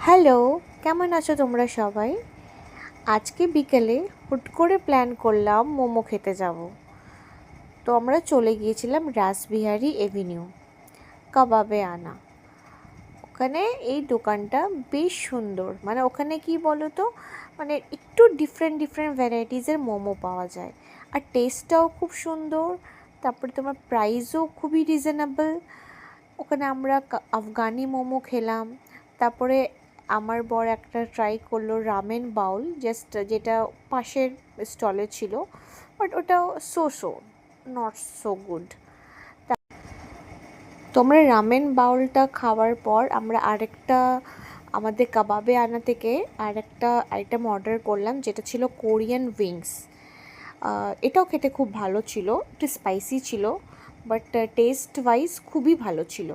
Hello, কেমন আছো তোমরা সবাই? আজকে বিকেলে হুট করে প্ল্যান করলাম মোমো খেতে যাব। তো আমরা চলে গিয়েছিলাম রাসবিহারী এভিনিউ, কাবাবে আনা। ওখানে এই দোকানটা বেশ সুন্দর, মানে ওখানে কি বলো তো, মানে একটু ডিফারেন্ট ডিফারেন্ট ভ্যারাইটিসের মোমো পাওয়া যায়, আর টেস্টটাও খুব সুন্দর। তারপরে তোমার প্রাইসও খুবই রিজনেবল। ওখানে আমরা আফগানি মোমো খেলাম। তারপরে আমার বর একটা ট্রাই করলো রামেন বাউল, জাস্ট যেটা পাশের স্টলে ছিল, বাট ওটাও সো নট সো গুড। তো আমরা রামেন বাউলটা খাওয়ার পর আমরা আরেকটা আমাদের কাবাবে আনা থেকে আরেকটা আইটেম অর্ডার করলাম, যেটা ছিল কোরিয়ান উইংস। এটাও খেতে খুব ভালো ছিল, একটু স্পাইসি ছিল, বাট টেস্ট ওয়াইজ খুবই ভালো ছিল।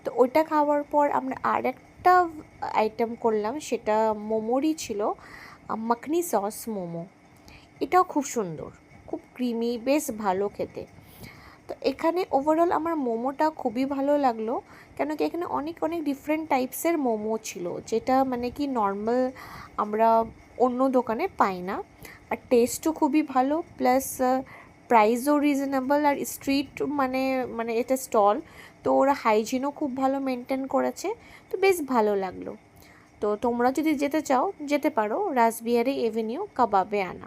তো ওইটা খাওয়ার পর আমরা আরেকটা আইটেম করলাম, সেটা মোমোরই ছিল, মাখনি সস মোমো। এটাও খুব সুন্দর, খুব ক্রিমি, বেশ ভালো খেতে। তো এখানে ওভারঅল আমার মোমোটা খুবই ভালো লাগলো, কেন কি এখানে অনেক অনেক ডিফারেন্ট টাইপসের মোমো ছিল, যেটা মানে কি নর্মাল আমরা অন্য দোকানে পাই না। আর টেস্টও খুবই ভালো, প্লাস প্রাইসও রিজনেবল। আর স্ট্রিট মানে মানে এটা স্টল, তো ওরা হাইজিনও খুব ভালো মেনটেন করেছে। তো বেশ ভালো লাগলো। তো তোমরা যদি যেতে চাও যেতে পারো রাসবিহারী এভিনিউ, কাবাবে আনা।